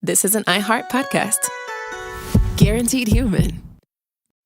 This is an iHeart podcast. Guaranteed human.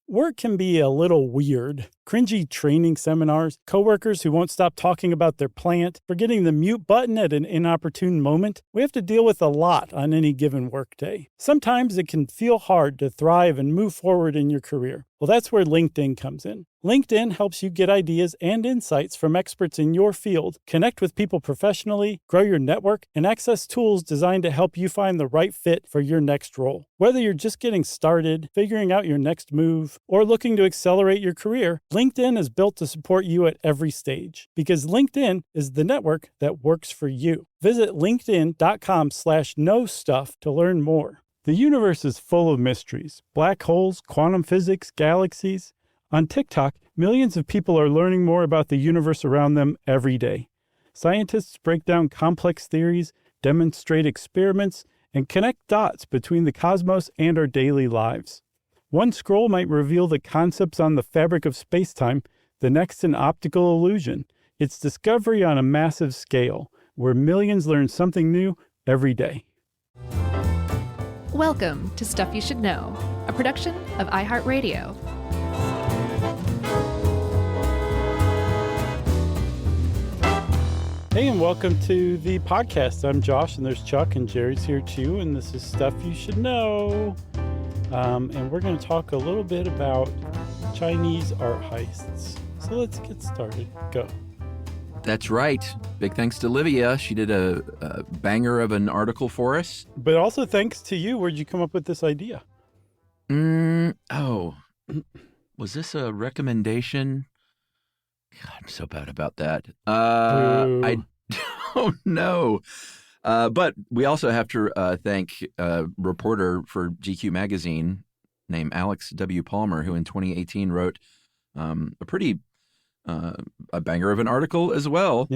Work can be a little weird. Cringy training seminars, coworkers who won't stop talking about their plant, forgetting the mute button at an inopportune moment. We have to deal with a lot on any given workday. Sometimes it can feel hard to thrive and move forward in your career. Well, that's where LinkedIn comes in. LinkedIn helps you get ideas and insights from experts in your field, connect with people professionally, grow your network, and access tools designed to help you find the right fit for your next role. Whether you're just getting started, figuring out your next move, or looking to accelerate your career, LinkedIn is built to support you at every stage because LinkedIn is the network that works for you. Visit linkedin.com/knowstuff to learn more. The universe is full of mysteries. Black holes, quantum physics, galaxies. On TikTok, millions of people are learning more about the universe around them every day. Scientists break down complex theories, demonstrate experiments, and connect dots between the cosmos and our daily lives. One scroll might reveal the concepts on the fabric of space-time, the next an optical illusion. It's discovery on a massive scale, where millions learn something new every day. Welcome to Stuff You Should Know, a production of iHeartRadio. Hey, and welcome to the podcast. I'm Josh, and there's Chuck, and Jerry's here too, and this is Stuff You Should Know. And we're going to talk a little bit about Chinese art heists. So let's get started. Go. That's right. Big thanks to Livia. She did a banger of an article for us. But also thanks to you. Where'd you come up with this idea? Was this a recommendation? God, I'm so bad about that. I don't know. But we also have to thank a reporter for GQ magazine named Alex W. Palmer, who in 2018 wrote a banger of an article as well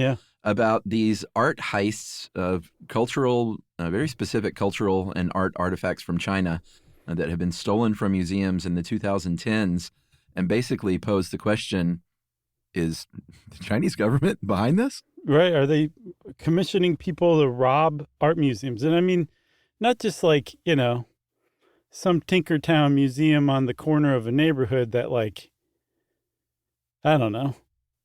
about these art heists of cultural, very specific cultural and art artifacts from China that have been stolen from museums in the 2010s, and basically posed the question, is the Chinese government behind this? Right. Are they commissioning people to rob art museums? And I mean, not just like, some Tinkertown museum on the corner of a neighborhood that I don't know,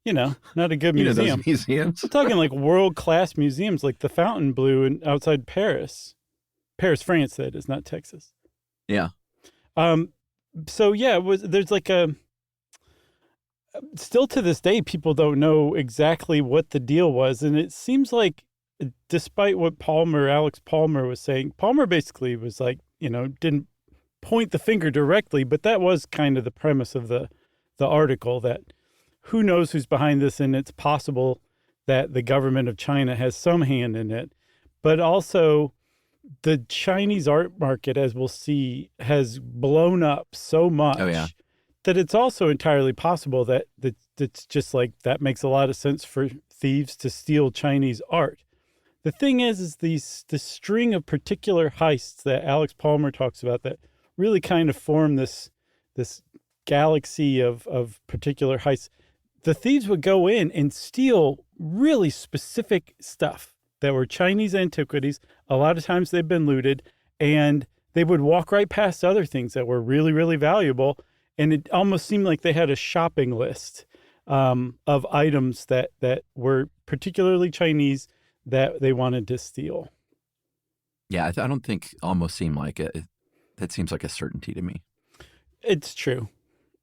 not a good museum. Those museums? I'm talking like world-class museums like the Fontainebleau outside Paris. Paris, France, that is, not Texas. Yeah. So, yeah, there's like still to this day, people don't know exactly what the deal was. And it seems like, despite what Alex Palmer was saying, Palmer basically was like, didn't point the finger directly, but that was kind of the premise of the article, that who knows who's behind this, and it's possible that the government of China has some hand in it. But also, the Chinese art market, as we'll see, has blown up so much that it's also entirely possible that it's just like that makes a lot of sense for thieves to steal Chinese art. The thing is the string of particular heists that Alex Palmer talks about that really kind of form this galaxy of particular heists. The thieves would go in and steal really specific stuff that were Chinese antiquities. A lot of times they've been looted, and they would walk right past other things that were really, really valuable. And it almost seemed like they had a shopping list of items that were particularly Chinese that they wanted to steal. Yeah, I don't think almost seemed like it. That seems like a certainty to me. It's true.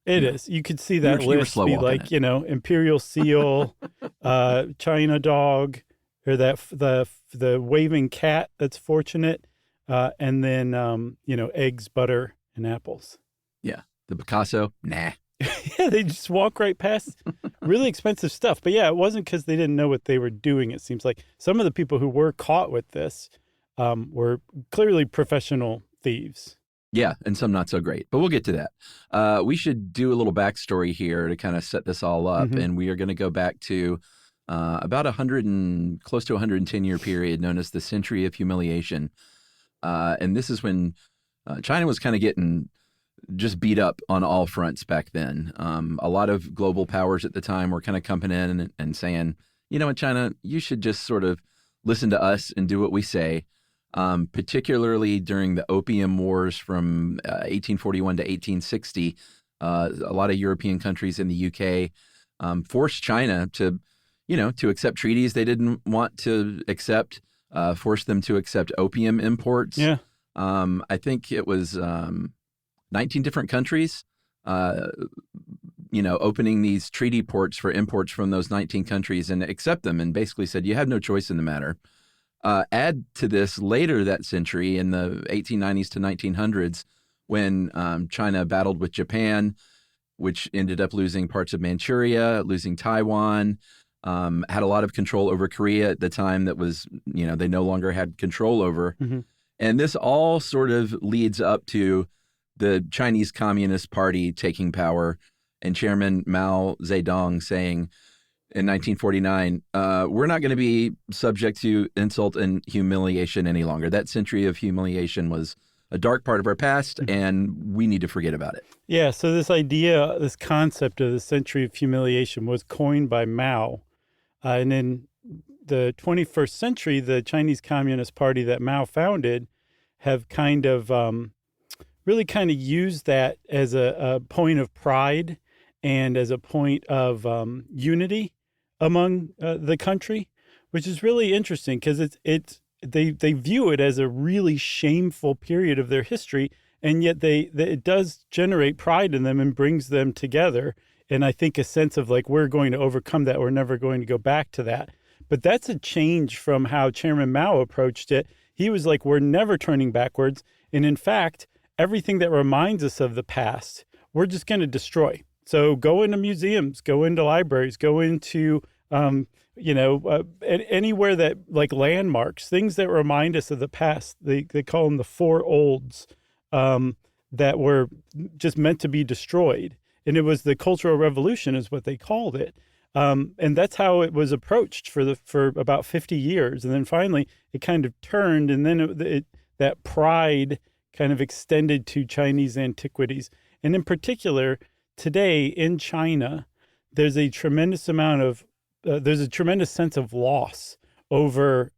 It is. You could see that you were list be like, Imperial Seal, China Dog, or the waving cat that's fortunate, and then, eggs, butter, and apples. Yeah. The Picasso, nah. Yeah, they just walk right past really expensive stuff. But yeah, it wasn't because they didn't know what they were doing. It seems like some of the people who were caught with this were clearly professional thieves. Yeah, and some not so great, but we'll get to that. We should do a little backstory here to kind of set this all up, and we are going to go back to about close to 110-year period known as the Century of Humiliation. And this is when China was kind of getting just beat up on all fronts back then. A lot of global powers at the time were kind of coming in and saying, you know what, China, you should just sort of listen to us and do what we say. particularly during the Opium Wars from 1841 to 1860. A lot of European countries in the UK forced China to, to accept treaties they didn't want to accept, forced them to accept opium imports. Yeah. I think it was 19 different countries, opening these treaty ports for imports from those 19 countries and accept them, and basically said, you have no choice in the matter. Add to this later that century in the 1890s to 1900s when China battled with Japan, which ended up losing parts of Manchuria, losing Taiwan, had a lot of control over Korea at the time that was, they no longer had control over. Mm-hmm. And this all sort of leads up to the Chinese Communist Party taking power and Chairman Mao Zedong saying in 1949, we're not going to be subject to insult and humiliation any longer. That century of humiliation was a dark part of our past, and we need to forget about it. Yeah, so this concept of the century of humiliation was coined by Mao. And in the 21st century, the Chinese Communist Party that Mao founded have really used that as a point of pride and as a point of unity among the country, which is really interesting because they view it as a really shameful period of their history, and yet it does generate pride in them and brings them together. And I think a sense of like, we're going to overcome that. We're never going to go back to that. But that's a change from how Chairman Mao approached it. He was like, we're never turning backwards. And in fact, everything that reminds us of the past, we're just going to destroy. So go into museums, go into libraries, go into, anywhere that like landmarks, things that remind us of the past. They call them the four olds that were just meant to be destroyed. And it was the Cultural Revolution is what they called it. And that's how it was approached for about 50 years. And then finally it kind of turned, and then that pride kind of extended to Chinese antiquities. And in particular, today in China, there's a tremendous sense of loss over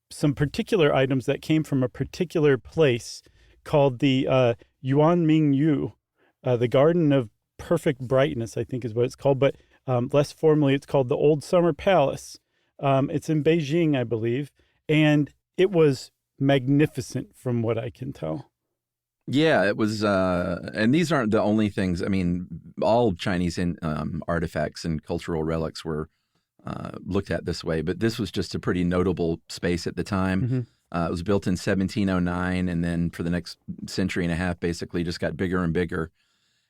some particular items that came from a particular place called the Yuanmingyu, the Garden of Perfect Brightness, I think is what it's called. But less formally, it's called the Old Summer Palace. It's in Beijing, I believe. And it was magnificent from what I can tell. Yeah, it was, and these aren't the only things. I mean, all Chinese artifacts and cultural relics were looked at this way, but this was just a pretty notable space at the time. Mm-hmm. It was built in 1709, and then for the next century and a half, basically just got bigger and bigger.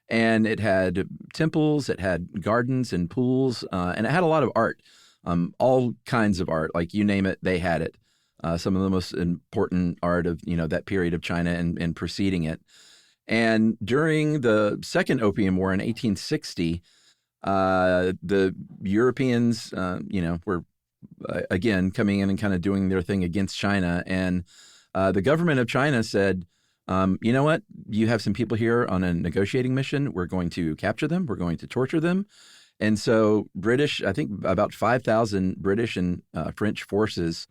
And it had temples, it had gardens and pools, and it had a lot of art, all kinds of art, like you name it, they had it. Some of the most important art of, that period of China and preceding it. And during the Second Opium War in 1860, the Europeans, were, again, coming in and kind of doing their thing against China. And the government of China said, you know what? You have some people here on a negotiating mission. We're going to capture them. We're going to torture them. And so I think about 5,000 British and French forces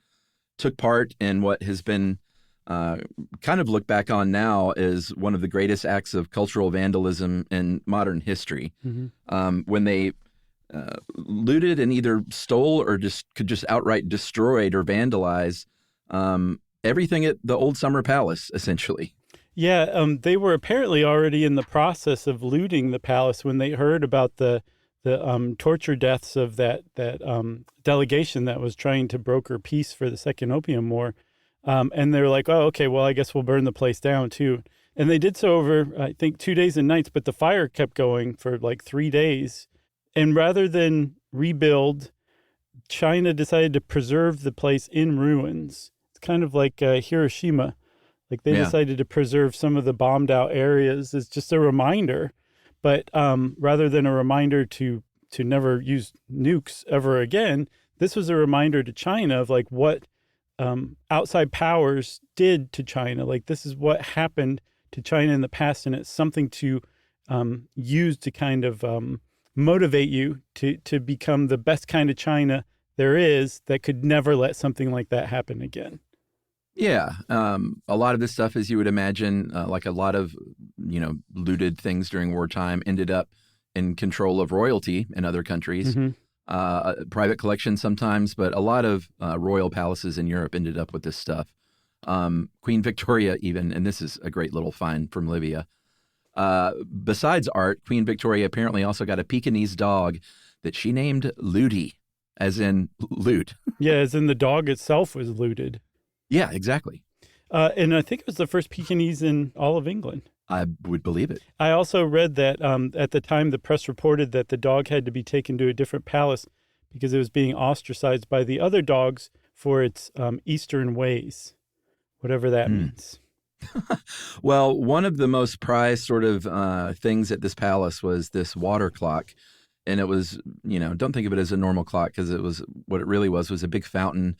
took part in what has been kind of looked back on now as one of the greatest acts of cultural vandalism in modern history. Mm-hmm. When they looted and either stole or could just outright destroyed or vandalize everything at the Old Summer Palace, essentially. Yeah, they were apparently already in the process of looting the palace when they heard about the torture deaths of that delegation that was trying to broker peace for the Second Opium War. And they were like, oh, okay, well, I guess we'll burn the place down too. And they did so over, I think, 2 days and nights, but the fire kept going for like 3 days. And rather than rebuild, China decided to preserve the place in ruins. It's kind of like Hiroshima. Like they decided to preserve some of the bombed out areas as just a reminder. But rather than a reminder to never use nukes ever again, this was a reminder to China of like what outside powers did to China. Like this is what happened to China in the past, and it's something to use to kind of motivate you to become the best kind of China there is that could never let something like that happen again. Yeah. A lot of this stuff, as you would imagine, like a lot of, looted things during wartime ended up in control of royalty in other countries. Hmm. Private collections sometimes, but a lot of royal palaces in Europe ended up with this stuff. Queen Victoria even, and this is a great little find from Libya. Besides art, Queen Victoria apparently also got a Pekingese dog that she named Looty, as in loot. Yeah, as in the dog itself was looted. Yeah, exactly. And I think it was the first Pekingese in all of England. I would believe it. I also read that at the time the press reported that the dog had to be taken to a different palace because it was being ostracized by the other dogs for its Eastern ways, whatever that means. Well, one of the most prized sort of things at this palace was this water clock. And it was, don't think of it as a normal clock, because it was, what it really was a big fountain.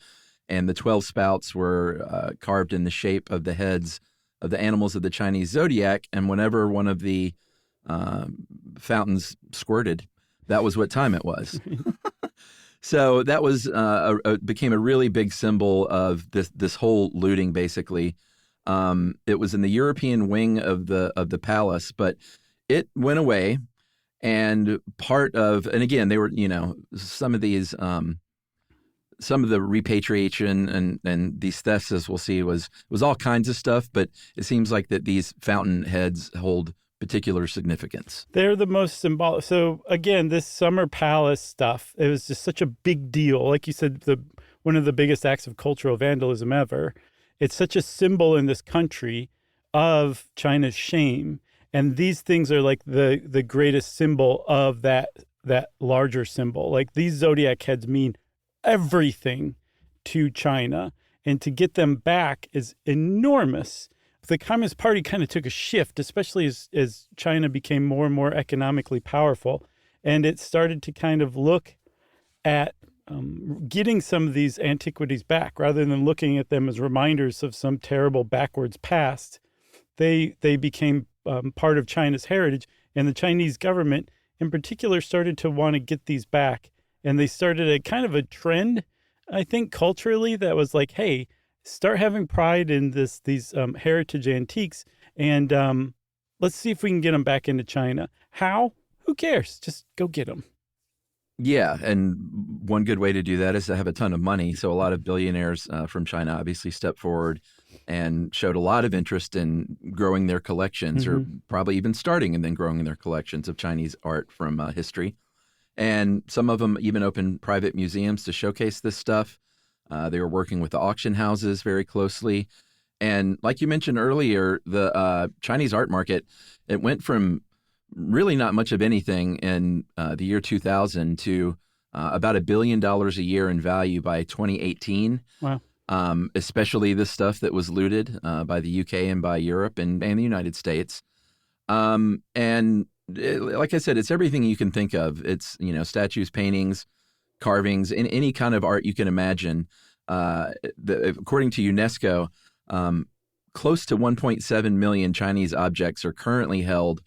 And the 12 spouts were carved in the shape of the heads of the animals of the Chinese zodiac. And whenever one of the fountains squirted, that was what time it was. So that was became a really big symbol of this whole looting, basically. It was in the European wing of the palace, but it went away. And and again, they were, some of these, some of the repatriation and these thefts, as we'll see, was all kinds of stuff. But it seems like that these fountain heads hold particular significance. They're the most symbolic. So again, this summer palace stuff, it was just such a big deal. Like you said, one of the biggest acts of cultural vandalism ever. It's such a symbol in this country of China's shame. And these things are like the greatest symbol of that larger symbol. Like these zodiac heads mean everything to China. And to get them back is enormous. The Communist Party kind of took a shift, especially as China became more and more economically powerful. And it started to kind of look at getting some of these antiquities back rather than looking at them as reminders of some terrible backwards past. They became part of China's heritage, and the Chinese government in particular started to want to get these back. And they started a kind of a trend, I think, culturally, that was like, hey, start having pride in these heritage antiques, and let's see if we can get them back into China. How? Who cares? Just go get them. Yeah, and one good way to do that is to have a ton of money. So a lot of billionaires from China obviously stepped forward and showed a lot of interest in growing their collections, or probably even starting and then growing their collections of Chinese art from history. And some of them even opened private museums to showcase this stuff. They were working with the auction houses very closely. And like you mentioned earlier, the Chinese art market, it went from really not much of anything in the year 2000 to about $1 billion a year in value by 2018. Wow. Especially the stuff that was looted by the UK and by Europe and the United States. Like I said, it's everything you can think of. It's, statues, paintings, carvings, in any kind of art you can imagine. According to UNESCO, close to 1.7 million Chinese objects are currently held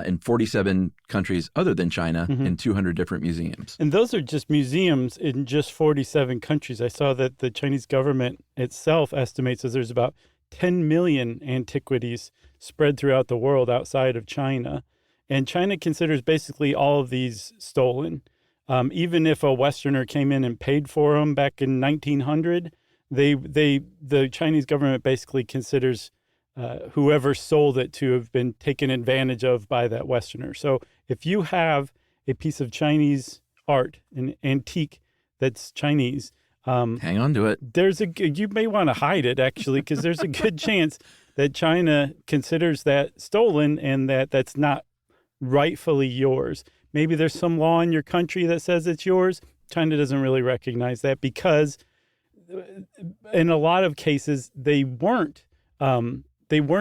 in 47 countries other than China in 200 different museums. And those are just museums in just 47 countries. I saw that the Chinese government itself estimates that there's about 10 million antiquities spread throughout the world outside of China. And China considers basically all of these stolen. Even if a Westerner came in and paid for them back in 1900, the Chinese government basically considers whoever sold it to have been taken advantage of by that Westerner. So if you have a piece of Chinese art, an antique that's Chinese, hang on to it. You may want to hide it, actually, because there's a good chance that China considers that stolen and that's not rightfully yours. Maybe there's some law in your country that says it's yours. China doesn't really recognize that because in a lot of cases they weren't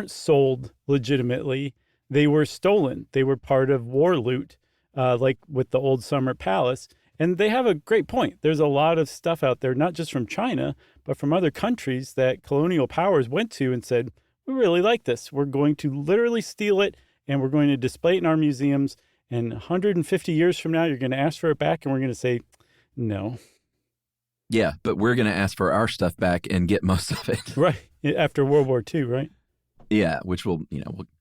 sold legitimately. They were stolen. They were part of war loot, like with the old summer palace. And they have a great point. There's a lot of stuff out there, not just from China, but from other countries that colonial powers went to and said, we really like this. We're going to literally steal it, and we're going to display it in our museums. And 150 years from now, you're going to ask for it back, and we're going to say, no. Yeah, but we're going to ask for our stuff back and get most of it. Right. After World War II, right? Yeah, which we'll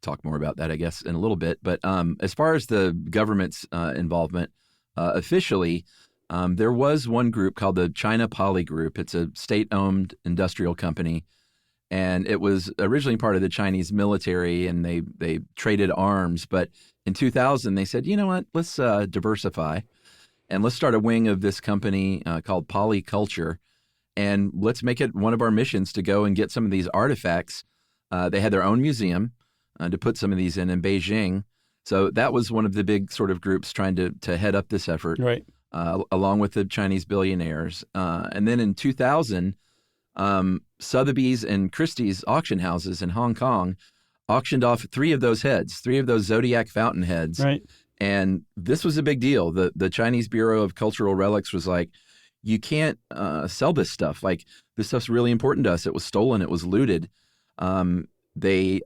talk more about that, I guess, in a little bit. But as far as the government's involvement, officially, there was one group called the China Poly Group. It's a state-owned industrial company, and it was originally part of the Chinese military, and they traded arms. But in 2000, they said, you know what, let's diversify, and let's start a wing of this company called Polyculture, and let's make it one of our missions to go and get some of these artifacts. They had their own museum to put some of these in Beijing. So that was one of the big sort of groups trying to head up this effort, Right. Along with the Chinese billionaires. And then in 2000, Sotheby's and Christie's auction houses in Hong Kong auctioned off three of those Zodiac fountain heads. Right. And this was a big deal. The Chinese Bureau of Cultural Relics was like, you can't sell this stuff. Like, this stuff's really important to us. It was stolen. It was looted. They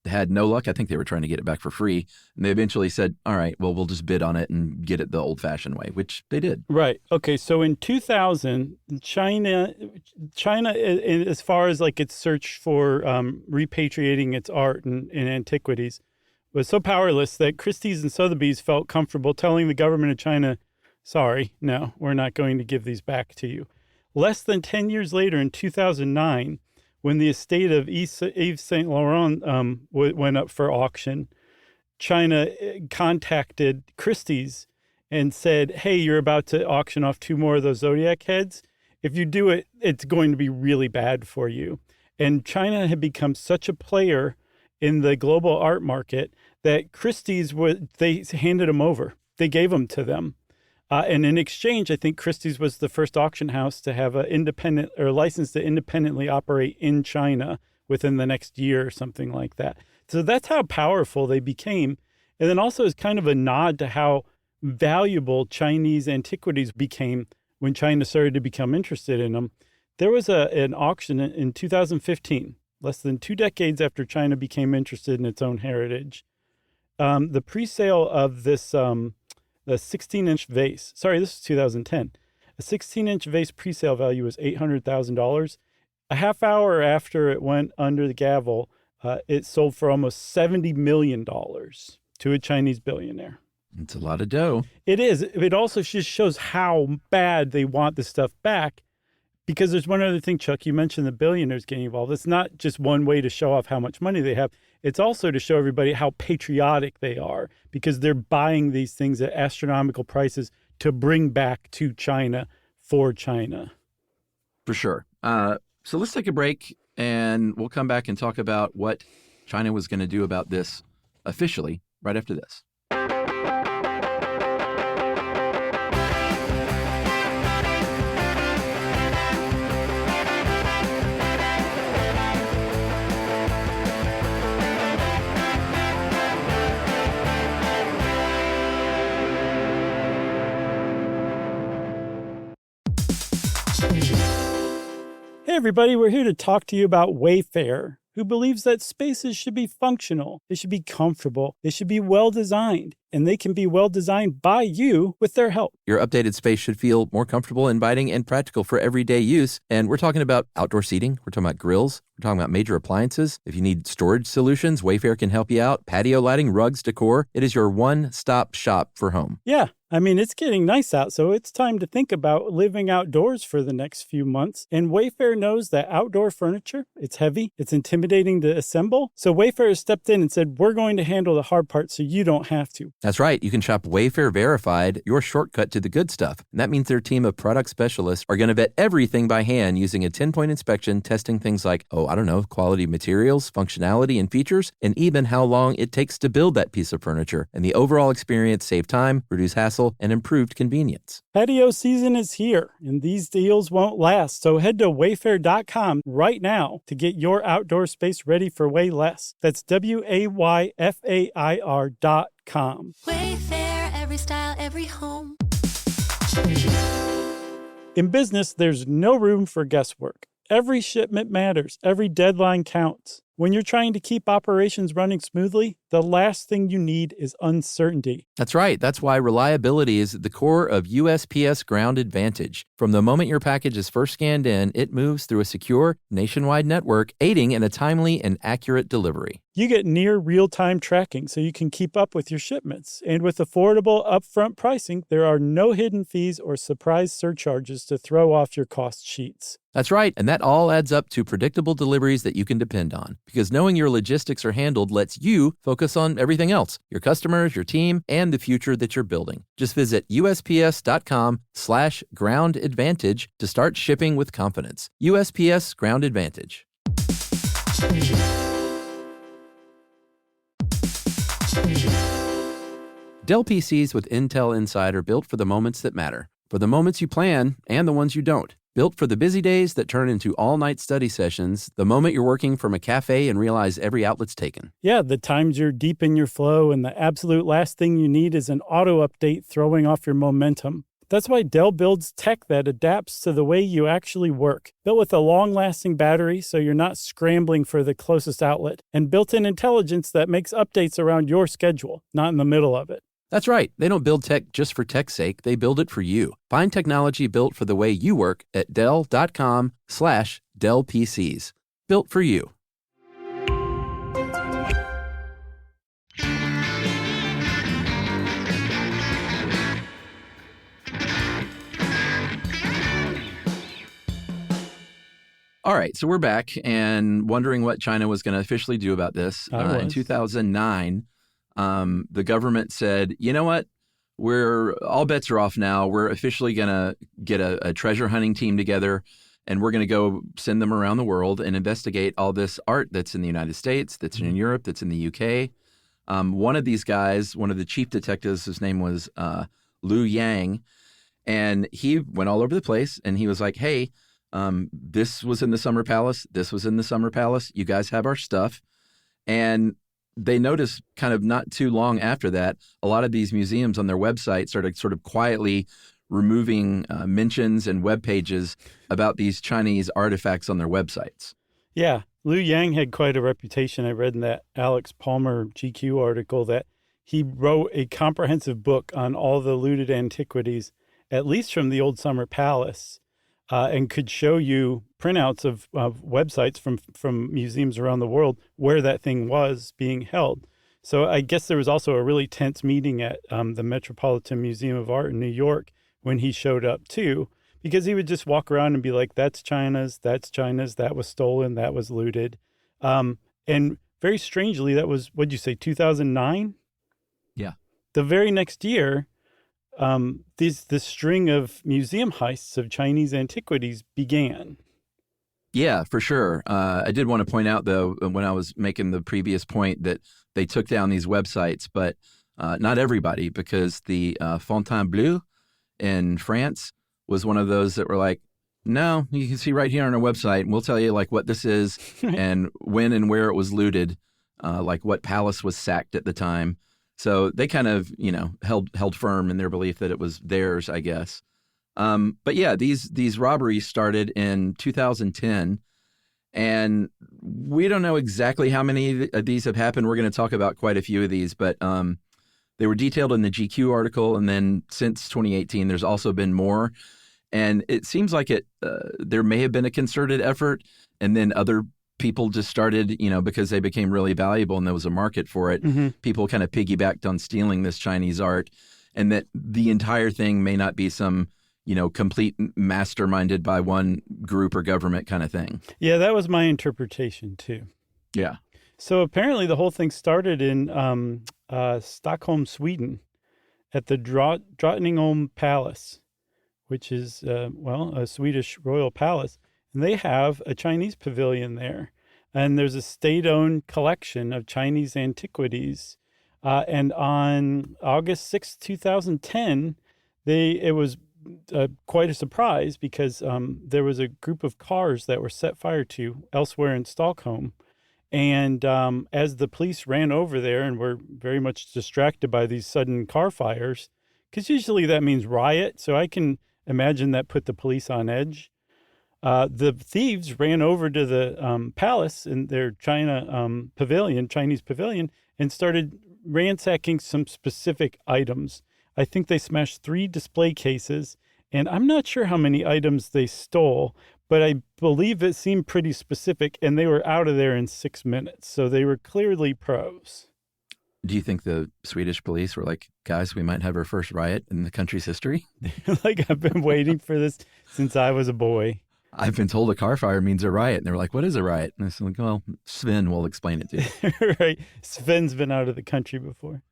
had no luck. I think they were trying to get it back for free. And they eventually said, all right, well, we'll just bid on it and get it the old-fashioned way, which they did. Right. Okay. So in 2000, China, as far as like its search for repatriating its art and antiquities, was so powerless that Christie's and Sotheby's felt comfortable telling the government of China, sorry, no, we're not going to give these back to you. Less than 10 years later, in 2009, when the estate of Yves Saint Laurent went up for auction, China contacted Christie's and said, hey, you're about to auction off two more of those Zodiac heads. If you do it, it's going to be really bad for you. And China had become such a player in the global art market that Christie's, they handed them over. They gave them to them. And in exchange, I think Christie's was the first auction house to have an independent or license to independently operate in China within the next year or something like that. So that's how powerful they became. And then also as kind of a nod to how valuable Chinese antiquities became when China started to become interested in them. There was an auction in 2015, less than 2 decades after China became interested in its own heritage. The pre-sale of this the 16-inch vase. Sorry, this is 2010. A 16-inch vase pre-sale value was $800,000. A half hour after it went under the gavel, it sold for almost $70 million to a Chinese billionaire. It's a lot of dough. It is. It also just shows how bad they want this stuff back. Because there's one other thing, Chuck, you mentioned the billionaires getting involved. It's not just one way to show off how much money they have. It's also to show everybody how patriotic they are because they're buying these things at astronomical prices to bring back to China for China. For sure. So let's take a break and we'll come back and talk about what China was going to do about this officially right after this. Hey, everybody, we're here to talk to you about Wayfair, who believes that spaces should be functional, they should be comfortable, they should be well-designed, and they can be well-designed by you with their help. Your updated space should feel more comfortable, inviting, and practical for everyday use. And we're talking about outdoor seating. We're talking about grills. We're talking about major appliances. If you need storage solutions, Wayfair can help you out. Patio lighting, rugs, decor. It is your one-stop shop for home. Yeah. I mean, it's getting nice out, so it's time to think about living outdoors for the next few months. And Wayfair knows that outdoor furniture, it's heavy, it's intimidating to assemble. So Wayfair has stepped in and said, we're going to handle the hard part so you don't have to. That's right. You can shop Wayfair Verified, your shortcut to the good stuff. And that means their team of product specialists are going to vet everything by hand using a 10-point inspection, testing things like, quality materials, functionality, and features, and even how long it takes to build that piece of furniture. And the overall experience save time, reduce hassle, and improved convenience. Patio season is here, and these deals won't last. So head to wayfair.com right now to get your outdoor space ready for way less. That's WAYFAIR.com. Wayfair, every style, every home. In business, there's no room for guesswork. Every shipment matters. Every deadline counts. When you're trying to keep operations running smoothly, the last thing you need is uncertainty. That's right. That's why reliability is at the core of USPS Ground Advantage. From the moment your package is first scanned in, it moves through a secure, nationwide network, aiding in a timely and accurate delivery. You get near real-time tracking so you can keep up with your shipments. And with affordable upfront pricing, there are no hidden fees or surprise surcharges to throw off your cost sheets. That's right, and that all adds up to predictable deliveries that you can depend on. Because knowing your logistics are handled lets you focus on everything else, your customers, your team, and the future that you're building. Just visit USPS.com/Ground Advantage to start shipping with confidence. USPS Ground Advantage. Dell PCs with Intel Inside are built for the moments that matter, for the moments you plan and the ones you don't. Built for the busy days that turn into all-night study sessions, the moment you're working from a cafe and realize every outlet's taken. Yeah, the times you're deep in your flow and the absolute last thing you need is an auto update throwing off your momentum. That's why Dell builds tech that adapts to the way you actually work. Built with a long-lasting battery so you're not scrambling for the closest outlet, and built-in intelligence that makes updates around your schedule, not in the middle of it. That's right. They don't build tech just for tech's sake. They build it for you. Find technology built for the way you work at Dell.com/Dell PCs. Built for you. All right, so we're back and wondering what China was going to officially do about this. In 2009, the government said, you know what? All bets are off now. We're officially going to get a treasure hunting team together, and we're going to go send them around the world and investigate all this art that's in the United States, that's in Europe, that's in the UK. One of these guys, one of the chief detectives, his name was Liu Yang, and he went all over the place, and he was like, hey, this was in the Summer Palace. This was in the Summer Palace. You guys have our stuff. And they noticed kind of not too long after that, a lot of these museums on their website started sort of quietly removing mentions and web pages about these Chinese artifacts on their websites. Yeah, Liu Yang had quite a reputation. I read in that Alex Palmer GQ article that he wrote a comprehensive book on all the looted antiquities, at least from the old Summer Palace. And could show you printouts of websites from museums around the world where that thing was being held. So I guess there was also a really tense meeting at the Metropolitan Museum of Art in New York when he showed up too, because he would just walk around and be like, that's China's, that was stolen, that was looted. And very strangely, that was, what'd you say, 2009? Yeah. The very next year, this string of museum heists of Chinese antiquities began. Yeah, for sure. I did want to point out, though, when I was making the previous point that they took down these websites, but not everybody, because the Fontainebleau in France was one of those that were like, no, you can see right here on our website, and we'll tell you like what this is and when and where it was looted, like what palace was sacked at the time. So they kind of, held firm in their belief that it was theirs, I guess. But yeah, these robberies started in 2010, and we don't know exactly how many of these have happened. We're going to talk about quite a few of these, but they were detailed in the GQ article, and then since 2018, there's also been more. And it seems like there may have been a concerted effort, and then other people just started, because they became really valuable and there was a market for it. Mm-hmm. People kind of piggybacked on stealing this Chinese art, and that the entire thing may not be some, complete masterminded by one group or government kind of thing. Yeah, that was my interpretation too. Yeah. So apparently the whole thing started in Stockholm, Sweden, at the Drottningholm Palace, which is, a Swedish royal palace. And they have a Chinese pavilion there. And there's a state-owned collection of Chinese antiquities. And on August 6, 2010, it was quite a surprise because there was a group of cars that were set fire to elsewhere in Stockholm. And as the police ran over there and were very much distracted by these sudden car fires, because usually that means riot, so I can imagine that put the police on edge. The thieves ran over to the palace in their Chinese pavilion, and started ransacking some specific items. I think they smashed 3 display cases, and I'm not sure how many items they stole, but I believe it seemed pretty specific, and they were out of there in 6 minutes. So they were clearly pros. Do you think the Swedish police were like, guys, we might have our first riot in the country's history? Like, I've been waiting for this since I was a boy. I've been told a car fire means a riot. And they were like, what is a riot? And I said, like, well, Sven will explain it to you. Right. Sven's been out of the country before.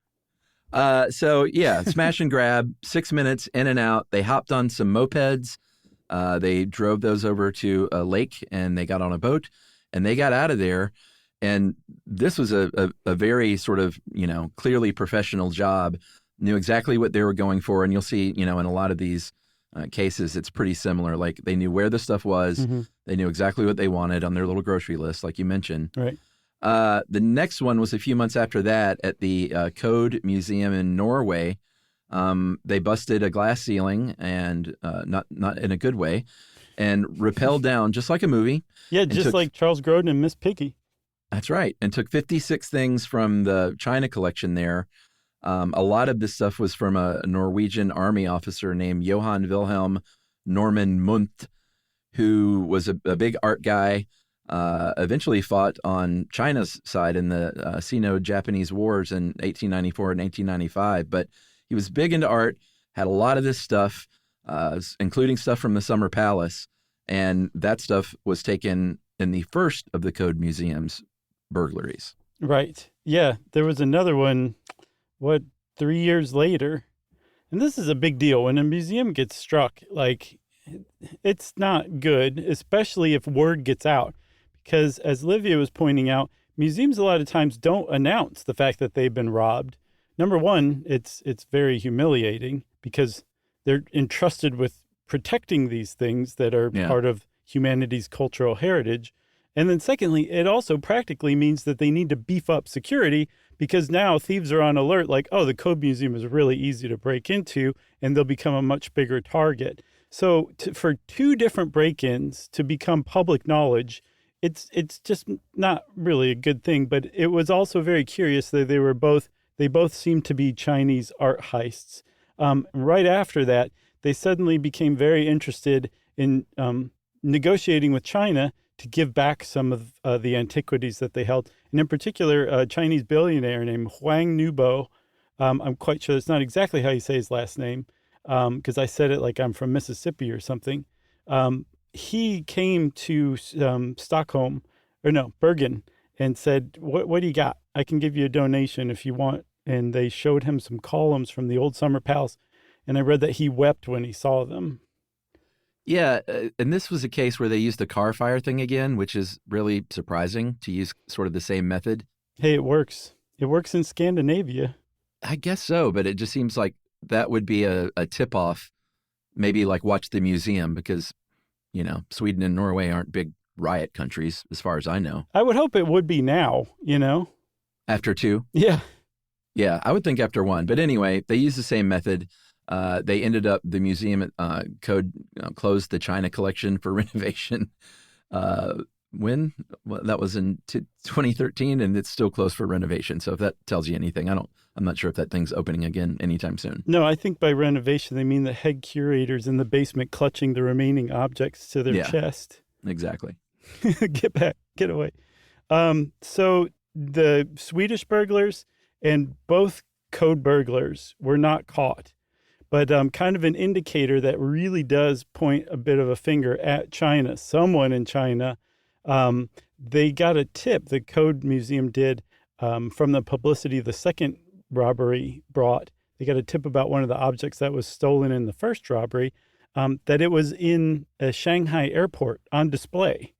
So, yeah, smash and grab, 6 minutes in and out. They hopped on some mopeds. They drove those over to a lake, and they got on a boat, and they got out of there. And this was a very sort of, clearly professional job, knew exactly what they were going for. And you'll see, in a lot of these cases, it's pretty similar. Like, they knew where the stuff was. Mm-hmm. They knew exactly what they wanted on their little grocery list, like you mentioned. Right. The next one was a few months after that at the Code Museum in Norway. They busted a glass ceiling, and not in a good way, and rappelled down just like a movie. Yeah, just like Charles Grodin and Miss Piggy. That's right. And took 56 things from the China collection there. A lot of this stuff was from a Norwegian army officer named Johan Wilhelm Norman Mundt, who was a big art guy, eventually fought on China's side in the Sino-Japanese Wars in 1894 and 1895. But he was big into art, had a lot of this stuff, including stuff from the Summer Palace. And that stuff was taken in the first of the Code Museum's burglaries. Right. Yeah. There was another one, 3 years later? And this is a big deal. When a museum gets struck, like, it's not good, especially if word gets out. Because as Livia was pointing out, museums a lot of times don't announce the fact that they've been robbed. Number one, it's very humiliating because they're entrusted with protecting these things that are part of humanity's cultural heritage. And then secondly, it also practically means that they need to beef up security because now thieves are on alert, like, oh, the Code Museum is really easy to break into, and they'll become a much bigger target. So for 2 different break-ins to become public knowledge, it's just not really a good thing. But it was also very curious that they both seemed to be Chinese art heists. Right after that, they suddenly became very interested in negotiating with China to give back some of the antiquities that they held. And in particular, a Chinese billionaire named Huang Nubo, I'm quite sure that's not exactly how you say his last name, because I said it like I'm from Mississippi or something. He came to Bergen, and said, what do you got? I can give you a donation if you want. And they showed him some columns from the old Summer Palace. And I read that he wept when he saw them. Yeah, and this was a case where they used the car fire thing again, which is really surprising to use sort of the same method. Hey, it works. It works in Scandinavia. I guess so, but it just seems like that would be a tip-off, maybe like watch the museum, because, Sweden and Norway aren't big riot countries, as far as I know. I would hope it would be now, After 2? Yeah. Yeah, I would think after 1. But anyway, they used the same method. They ended up, the museum Code closed the China collection for renovation. When? Well, that was in 2013, and it's still closed for renovation. So if that tells you anything, I'm not sure if that thing's opening again anytime soon. No, I think by renovation, they mean the head curators in the basement clutching the remaining objects to their chest. Exactly. Get back, get away. So the Swedish burglars and both Code burglars were not caught. But kind of an indicator that really does point a bit of a finger at China. Someone in China, they got a tip, the Code Museum did, from the publicity the second robbery brought. They got a tip about one of the objects that was stolen in the first robbery, that it was in a Shanghai airport on display.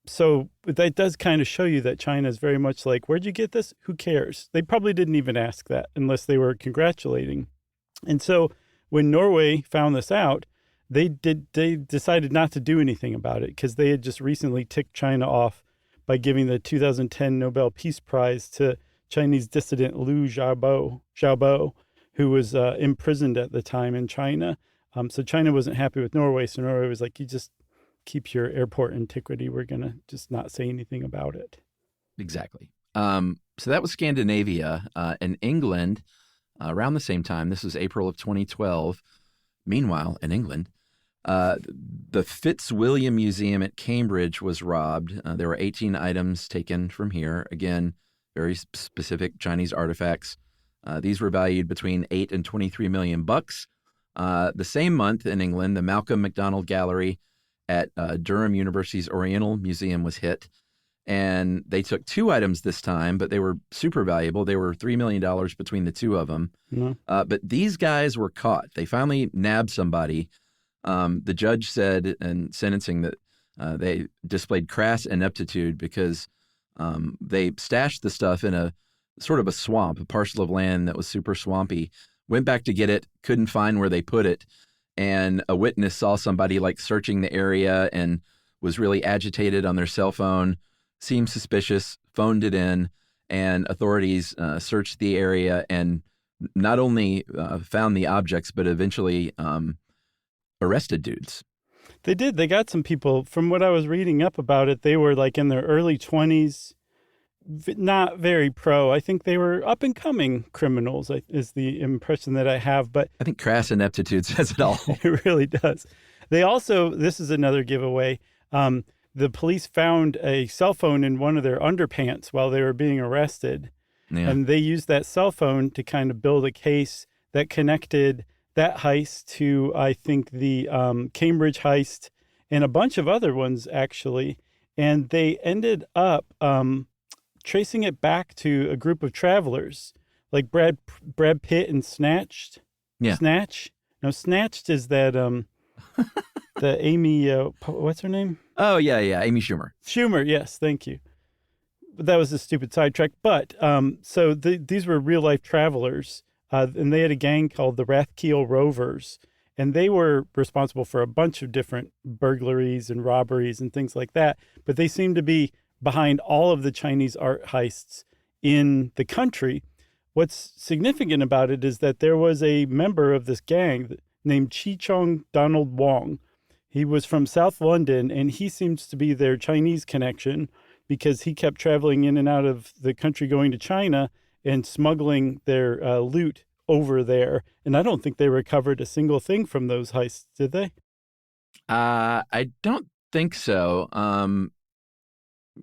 So that does kind of show you that China is very much like, where'd you get this? Who cares? They probably didn't even ask that unless they were congratulating. And so when Norway found this out, they decided not to do anything about it because they had just recently ticked China off by giving the 2010 Nobel Peace Prize to Chinese dissident Liu Xiaobo, who was imprisoned at the time in China So China wasn't happy with Norway. So Norway was like, you just keep your airport antiquity. We're going to just not say anything about it. Exactly. So that was Scandinavia. In England, around the same time, this was April of 2012. Meanwhile, in England, the Fitzwilliam Museum at Cambridge was robbed. There were 18 items taken from here. Again, very specific Chinese artifacts. These were valued between 8 and 23 million bucks. The same month in England, the Malcolm MacDonald Gallery at Durham University's Oriental Museum was hit. And they took 2 items this time, but they were super valuable. They were $3 million between the 2 of them. Mm-hmm. But these guys were caught. They finally nabbed somebody. The judge said in sentencing that they displayed crass ineptitude because they stashed the stuff in a sort of a swamp, a parcel of land that was super swampy. Went back to get it, couldn't find where they put it. And a witness saw somebody like searching the area and was really agitated on their cell phone. Seemed suspicious, phoned it in, and authorities searched the area and not only found the objects, but eventually arrested dudes. They did. They got some people. From what I was reading up about it, they were like in their early 20s, not very pro. I think they were up-and-coming criminals, is the impression that I have. But I think crass ineptitude says it all. It really does. They also, this is another giveaway, the police found a cell phone in one of their underpants while they were being arrested. Yeah. And they used that cell phone to kind of build a case that connected that heist to, I think, the Cambridge heist and a bunch of other ones, actually. And they ended up tracing it back to a group of travelers, like Brad Pitt and Snatched. Yeah. Snatch? No, Snatched is that... the Amy, what's her name? Oh, yeah, Amy Schumer. Schumer, yes, thank you. But that was a stupid sidetrack. But so these were real life travelers, and they had a gang called the Rathkeil Rovers, and they were responsible for a bunch of different burglaries and robberies and things like that. But they seemed to be behind all of the Chinese art heists in the country. What's significant about it is that there was a member of this gang named Chi Chong Donald Wong. He was from South London, and he seems to be their Chinese connection because he kept traveling in and out of the country going to China and smuggling their loot over there. And I don't think they recovered a single thing from those heists, did they? I don't think so.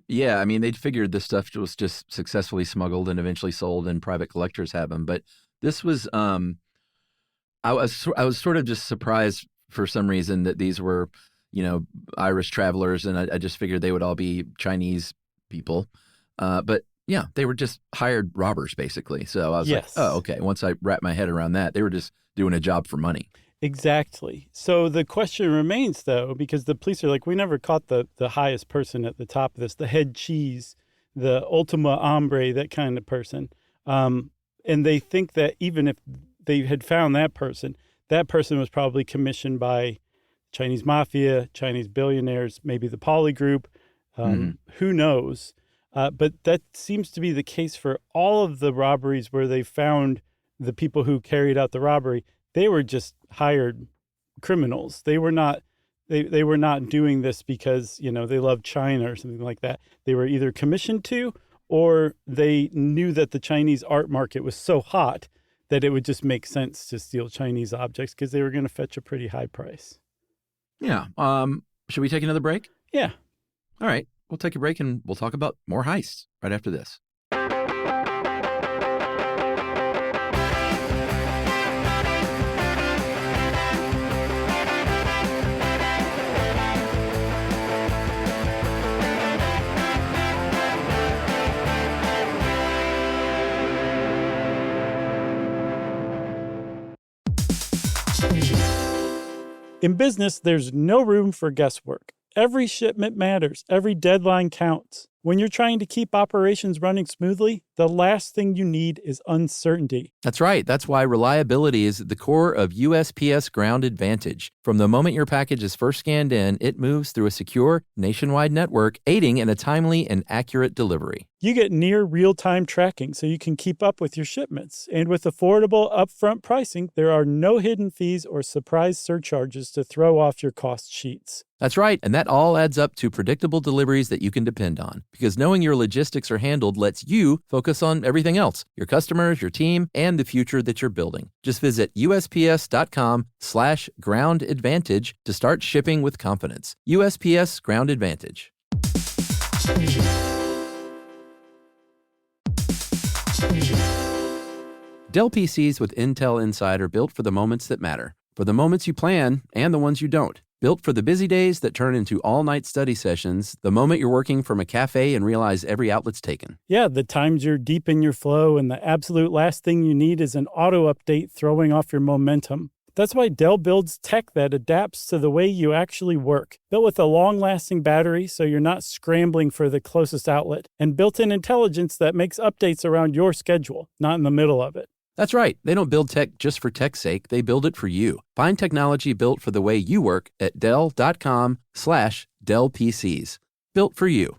Yeah, I mean, they'd figured this stuff was just successfully smuggled and eventually sold, and private collectors have them. But this was, I was sort of just surprised for some reason that these were, Irish travelers, and I just figured they would all be Chinese people. But yeah, they were just hired robbers, basically. So I was like, oh, okay. Once I wrapped my head around that, they were just doing a job for money. Exactly. So the question remains, though, because the police are like, we never caught the highest person at the top of this, the head cheese, the ultima hombre, that kind of person. And they think that even if they had found that person was probably commissioned by Chinese mafia, Chinese billionaires, maybe the Poly Group, who knows? But that seems to be the case for all of the robberies where they found the people who carried out the robbery. They were just hired criminals. They were not they were not doing this because, they love China or something like that. They were either commissioned to, or they knew that the Chinese art market was so hot that it would just make sense to steal Chinese objects because they were going to fetch a pretty high price. Yeah. Should we take another break? Yeah. All right. We'll take a break and we'll talk about more heists right after this. In business, there's no room for guesswork. Every shipment matters. Every deadline counts. When you're trying to keep operations running smoothly, the last thing you need is uncertainty. That's right. That's why reliability is at the core of USPS Ground Advantage. From the moment your package is first scanned in, it moves through a secure, nationwide network, aiding in a timely and accurate delivery. You get near real-time tracking so you can keep up with your shipments. And with affordable upfront pricing, there are no hidden fees or surprise surcharges to throw off your cost sheets. That's right, and that all adds up to predictable deliveries that you can depend on. Because knowing your logistics are handled lets you focus on everything else, your customers, your team, and the future that you're building. Just visit USPS.com/Ground Advantage to start shipping with confidence. USPS Ground Advantage. Dell PCs with Intel Inside are built for the moments that matter, for the moments you plan and the ones you don't. Built for the busy days that turn into all-night study sessions, the moment you're working from a cafe and realize every outlet's taken. Yeah, the times you're deep in your flow and the absolute last thing you need is an auto update throwing off your momentum. That's why Dell builds tech that adapts to the way you actually work. Built with a long-lasting battery so you're not scrambling for the closest outlet, and built-in intelligence that makes updates around your schedule, not in the middle of it. That's right. They don't build tech just for tech's sake. They build it for you. Find technology built for the way you work at Dell.com/Dell PCs. Built for you.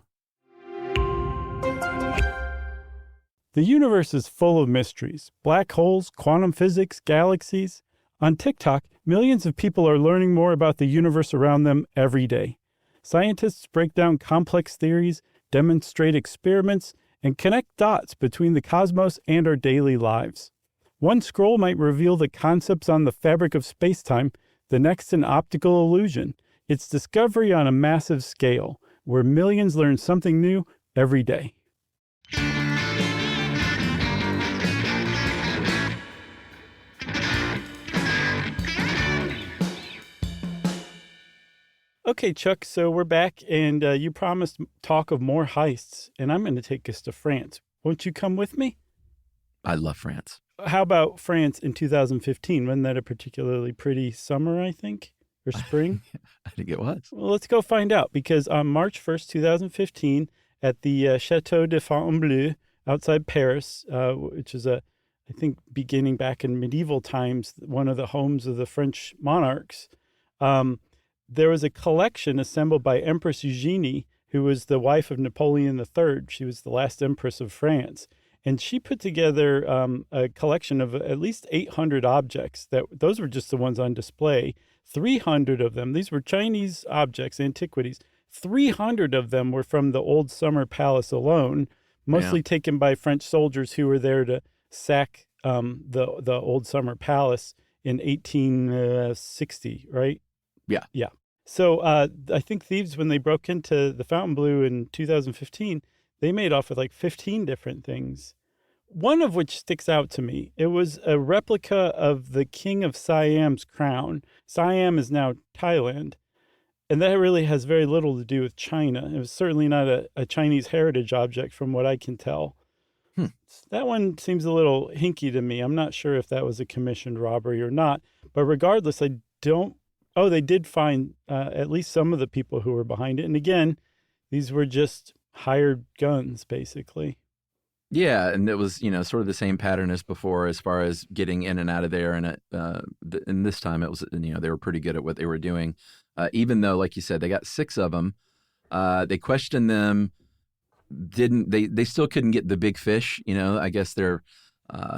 The universe is full of mysteries. Black holes, quantum physics, galaxies. On TikTok, millions of people are learning more about the universe around them every day. Scientists break down complex theories, demonstrate experiments, and connect dots between the cosmos and our daily lives. One scroll might reveal the concepts on the fabric of space-time, the next an optical illusion. It's discovery on a massive scale, where millions learn something new every day. Okay, Chuck, so we're back, and you promised talk of more heists, and I'm going to take us to France. Won't you come with me? I love France. How about France in 2015? Wasn't that a particularly pretty summer, I think, or spring? I think it was. Well, let's go find out, because on March 1st, 2015, at the Château de Fontainebleau outside Paris, which is I think beginning back in medieval times, one of the homes of the French monarchs, there was a collection assembled by Empress Eugenie, who was the wife of Napoleon III. She was the last empress of France. And she put together a collection of at least 800 objects. Those were just the ones on display. 300 of them, these were Chinese objects, antiquities. 300 of them were from the old summer palace alone, mostly taken by French soldiers who were there to sack the old summer palace in 1860, right? Yeah. Yeah. So I think thieves, when they broke into the Fontainebleau in 2015, they made off with like 15 different things. One of which sticks out to me. It was a replica of the King of Siam's crown. Siam is now Thailand. And that really has very little to do with China. It was certainly not a Chinese heritage object from what I can tell. That one seems a little hinky to me. I'm not sure if that was a commissioned robbery or not. But regardless, they did find at least some of the people who were behind it. And again, these were just hired guns, basically. Yeah, and it was, sort of the same pattern as before as far as getting in and out of there. And this time it was, they were pretty good at what they were doing. Even though, like you said, they got 6 of them. They questioned them. They still couldn't get the big fish. I guess they're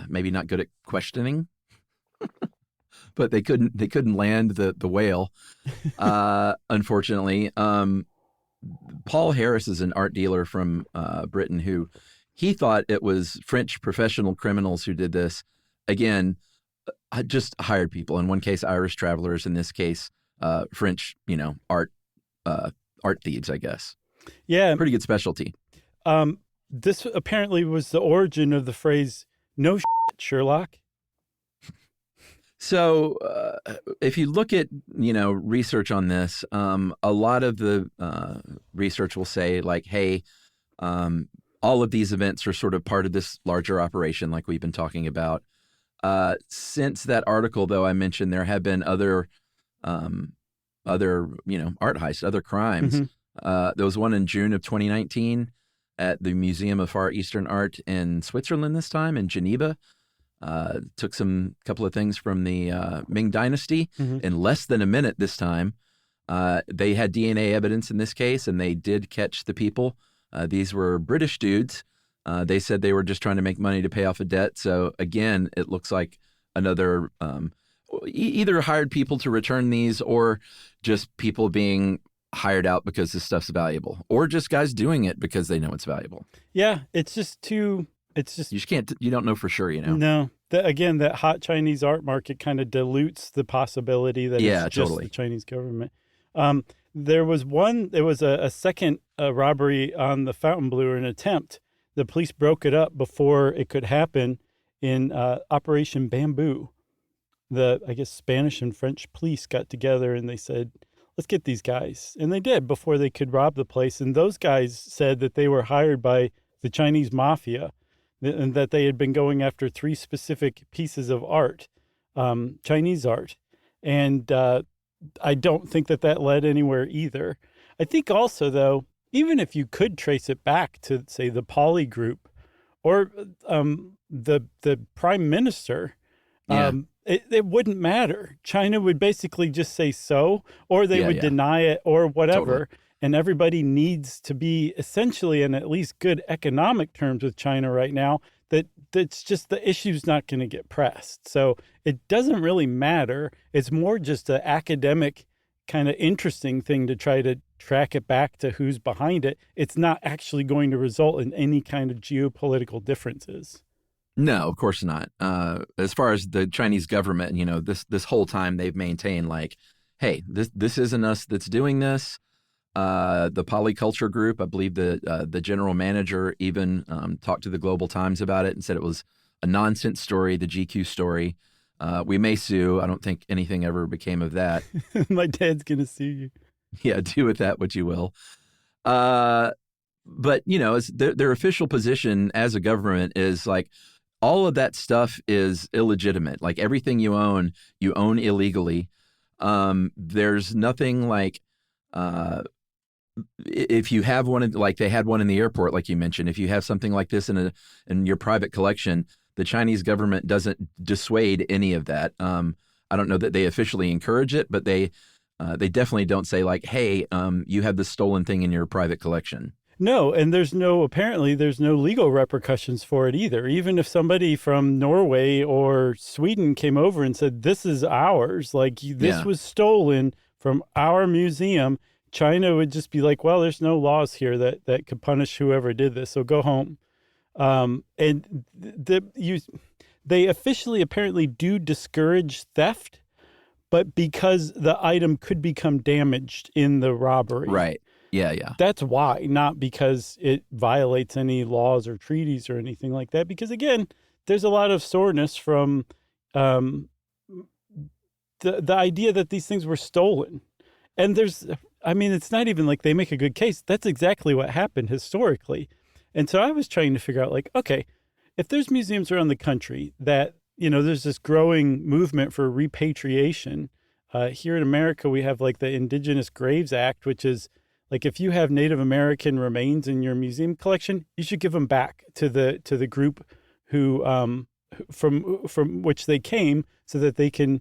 maybe not good at questioning. But they couldn't land the whale, unfortunately. Paul Harris is an art dealer from Britain who he thought it was French professional criminals who did this. Again, just hired people. In one case, Irish travelers. In this case, French, art thieves, I guess. Yeah, pretty good specialty. This apparently was the origin of the phrase "no shit, Sherlock." So if you look at, research on this, a lot of the research will say like, hey, all of these events are sort of part of this larger operation like we've been talking about. Since that article, though, I mentioned there have been other art heists, other crimes. There was one in June of 2019 at the Museum of Far Eastern Art in Switzerland this time, in Geneva. Took couple of things from the Ming Dynasty in less than a minute this time. They had DNA evidence in this case, and they did catch the people. These were British dudes. They said they were just trying to make money to pay off a debt. So again, it looks like another either hired people to return these, or just people being hired out because this stuff's valuable, or just guys doing it because they know it's valuable. Yeah, it's just you just can't, you don't know for sure, No, again, that hot Chinese art market kind of dilutes the possibility that it's just the Chinese government. There was a second robbery on the Fontainebleau, an attempt. The police broke it up before it could happen in Operation Bamboo. I guess Spanish and French police got together and they said, let's get these guys. And they did before they could rob the place. And those guys said that they were hired by the Chinese mafia and that they had been going after 3 specific pieces of art, Chinese art. And I don't think that led anywhere either. I think also, though, even if you could trace it back to, say, the Poly Group or the prime minister, it wouldn't matter. China would basically just say so, or they would deny it or whatever. Totally. And everybody needs to be essentially in at least good economic terms with China right now. That's just the issue's not going to get pressed. So it doesn't really matter. It's more just an academic kind of interesting thing to try to track it back to who's behind it. It's not actually going to result in any kind of geopolitical differences. No, of course not. As far as the Chinese government, this whole time they've maintained like, hey, this isn't us that's doing this. The Polyculture Group, I believe the general manager even talked to the Global Times about it and said it was a nonsense story, the GQ story. We may sue. I don't think anything ever became of that. My dad's going to sue you. Yeah, do with that what you will. But, it's their official position as a government is like, all of that stuff is illegitimate. Like everything you own illegally. There's nothing like, if you have one, like they had one in the airport, like you mentioned, if you have something like this in your private collection, the Chinese government doesn't dissuade any of that. I don't know that they officially encourage it, but they definitely don't say like, hey, you have this stolen thing in your private collection. No, and apparently there's no legal repercussions for it either. Even if somebody from Norway or Sweden came over and said, this is ours, like this was stolen from our museum, China would just be like, well, there's no laws here that could punish whoever did this, so go home. And they officially apparently do discourage theft, but because the item could become damaged in the robbery. Right. Yeah. That's why, not because it violates any laws or treaties or anything like that. Because again, there's a lot of soreness from the idea that these things were stolen. And it's not even like they make a good case. That's exactly what happened historically. And so I was trying to figure out like, okay, if there's museums around the country that, there's this growing movement for repatriation. Here in America, we have like the Indigenous Graves Act, which is like if you have Native American remains in your museum collection, you should give them back to the group who from which they came, so that they can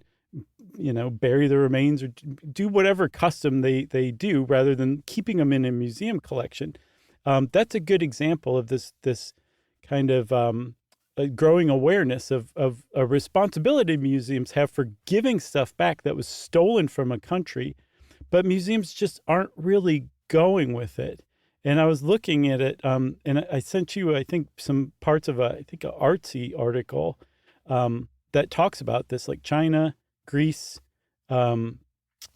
bury the remains or do whatever custom they do, rather than keeping them in a museum collection. That's a good example of this kind of a growing awareness of a responsibility museums have for giving stuff back that was stolen from a country, but museums just aren't really going with it. And I was looking at it, and I sent you, I think, some parts of an artsy article that talks about this, like China, Greece,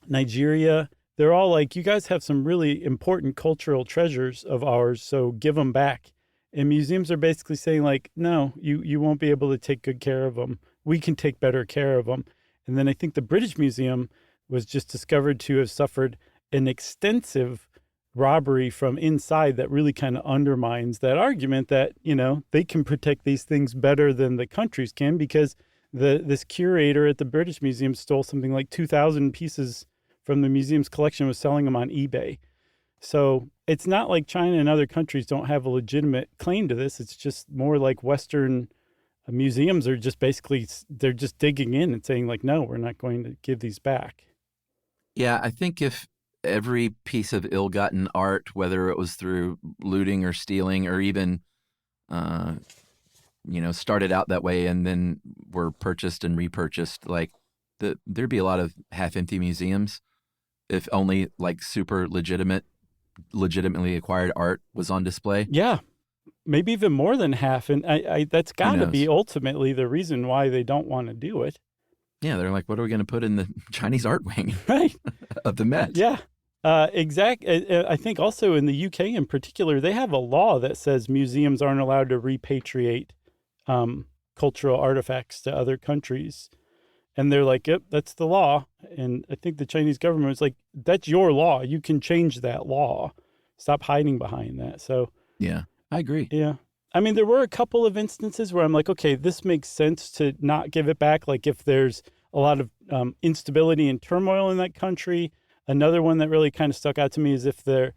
Nigeria. They're all like, you guys have some really important cultural treasures of ours, so give them back. And museums are basically saying like, no, you won't be able to take good care of them. We can take better care of them. And then I think the British Museum was just discovered to have suffered an extensive robbery from inside that really kind of undermines that argument that, they can protect these things better than the countries can, because this curator at the British Museum stole something like 2,000 pieces from the museum's collection, was selling them on eBay. So it's not like China and other countries don't have a legitimate claim to this. It's just more like Western museums are just basically, they're just digging in and saying like, no, we're not going to give these back. Yeah, I think if every piece of ill-gotten art, whether it was through looting or stealing or even, started out that way and then were purchased and repurchased, like there'd be a lot of half-empty museums if only like super legitimately acquired art was on display. Yeah, maybe even more than half. And I that's got to be ultimately the reason why they don't want to do it. Yeah, they're like, what are we going to put in the Chinese art wing right. of the Met? Yeah, exactly. I think also in the UK in particular, they have a law that says museums aren't allowed to repatriate cultural artifacts to other countries. And they're like, yep, that's the law. And I think the Chinese government was like, that's your law. You can change that law. Stop hiding behind that. So, yeah, I agree. Yeah. I mean, there were a couple of instances where I'm like, okay, this makes sense to not give it back. Like if there's a lot of instability and turmoil in that country. Another one that really kind of stuck out to me is if the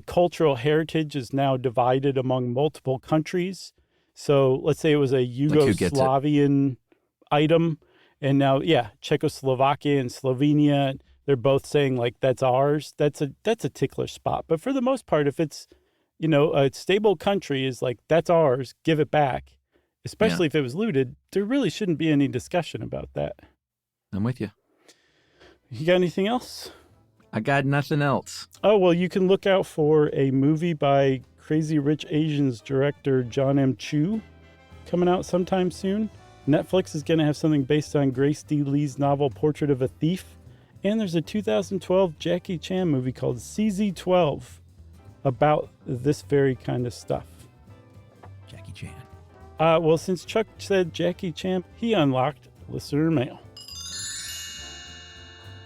cultural heritage is now divided among multiple countries. So let's say it was a Yugoslavian item. And now, Czechoslovakia and Slovenia, they're both saying like, that's ours. That's a ticklish spot. But for the most part, if it's, a stable country is like, that's ours, give it back, especially if it was looted, there really shouldn't be any discussion about that. I'm with you. You got anything else? I got nothing else. Oh, well, you can look out for a movie by Crazy Rich Asians director John M. Chu coming out sometime soon. Netflix is going to have something based on Grace D. Lee's novel Portrait of a Thief. And there's a 2012 Jackie Chan movie called CZ12 about this very kind of stuff. Jackie Chan. Well, since Chuck said Jackie Chan, he unlocked listener mail.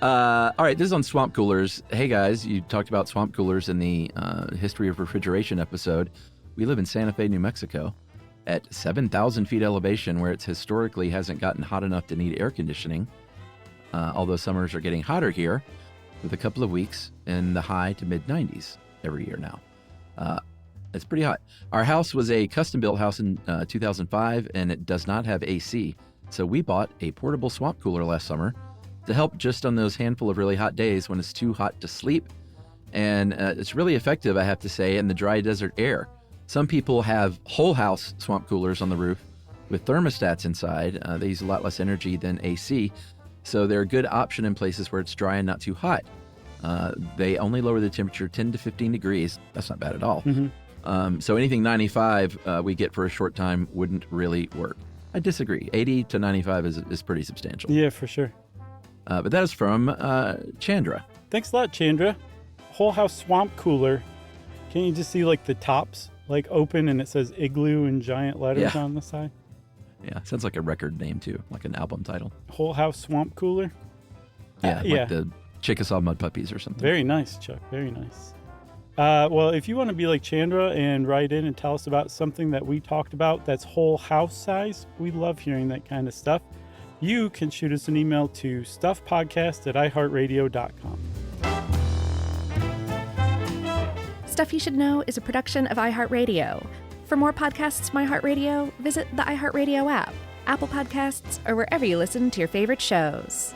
All right, this is on swamp coolers. Hey, guys, you talked about swamp coolers in the History of Refrigeration episode. We live in Santa Fe, New Mexico, at 7,000 feet elevation, where it historically hasn't gotten hot enough to need air conditioning, although summers are getting hotter here, with a couple of weeks in the high to mid-90s every year now. It's pretty hot. Our house was a custom-built house in 2005, and it does not have AC, so we bought a portable swamp cooler last summer to help just on those handful of really hot days when it's too hot to sleep. And it's really effective, I have to say, in the dry desert air. Some people have whole house swamp coolers on the roof with thermostats inside. They use a lot less energy than AC, so they're a good option in places where it's dry and not too hot. They only lower the temperature 10 to 15 degrees. That's not bad at all. Mm-hmm. So anything 95 we get for a short time wouldn't really work. I disagree. 80 to 95 is pretty substantial. Yeah, for sure. But that is from Chandra. Thanks a lot, Chandra. Whole house swamp cooler. Can't you just see like the tops like open and it says igloo in giant letters on the side? Yeah, sounds like a record name too, like an album title. Whole house swamp cooler? Yeah, like the Chickasaw Mud Puppies or something. Very nice, Chuck. Very nice. Well, if you want to be like Chandra and write in and tell us about something that we talked about that's whole house size, we love hearing that kind of stuff. You can shoot us an email to stuffpodcast@iheartradio.com. Stuff You Should Know is a production of iHeartRadio. For more podcasts from iHeartRadio, visit the iHeartRadio app, Apple Podcasts, or wherever you listen to your favorite shows.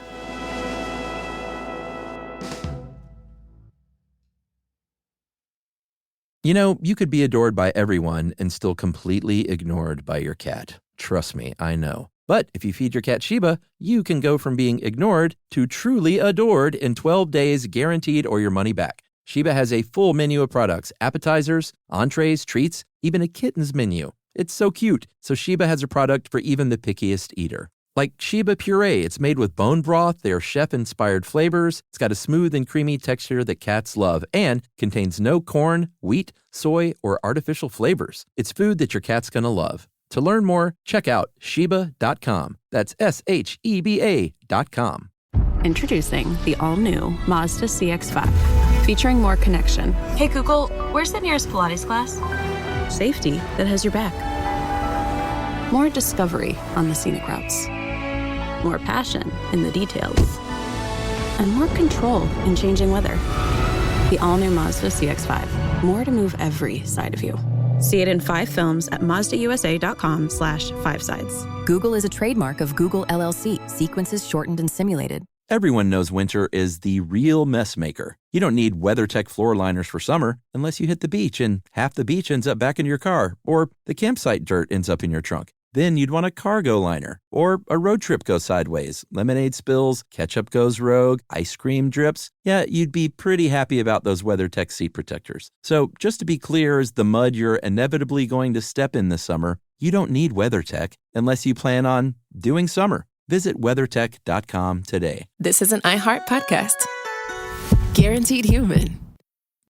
You know, you could be adored by everyone and still completely ignored by your cat. Trust me, I know. But if you feed your cat Sheba, you can go from being ignored to truly adored in 12 days guaranteed or your money back. Sheba has a full menu of products, appetizers, entrees, treats, even a kitten's menu. It's so cute. So Sheba has a product for even the pickiest eater. Like Sheba Puree, it's made with bone broth, they are chef-inspired flavors, it's got a smooth and creamy texture that cats love, and contains no corn, wheat, soy, or artificial flavors. It's food that your cat's gonna love. To learn more, check out Sheba.com. That's SHEBA.com. Introducing the all-new Mazda CX-5, featuring more connection. Hey Google, where's the nearest Pilates class? Safety that has your back. More discovery on the scenic routes. More passion in the details. And more control in changing weather. The all-new Mazda CX-5. more to move every side of you. See it in 5 films at mazdausa.com/5sides. Google is a trademark of Google LLC. Sequences shortened and simulated. Everyone knows winter is the real mess maker. You don't need WeatherTech floor liners for summer unless you hit the beach and half the beach ends up back in your car, or the campsite dirt ends up in your trunk. Then you'd want a cargo liner, or a road trip goes sideways, lemonade spills, ketchup goes rogue, ice cream drips. Yeah, you'd be pretty happy about those WeatherTech seat protectors. So just to be clear, as the mud you're inevitably going to step in this summer, you don't need WeatherTech unless you plan on doing summer. Visit WeatherTech.com today. This is an iHeart podcast. Guaranteed human.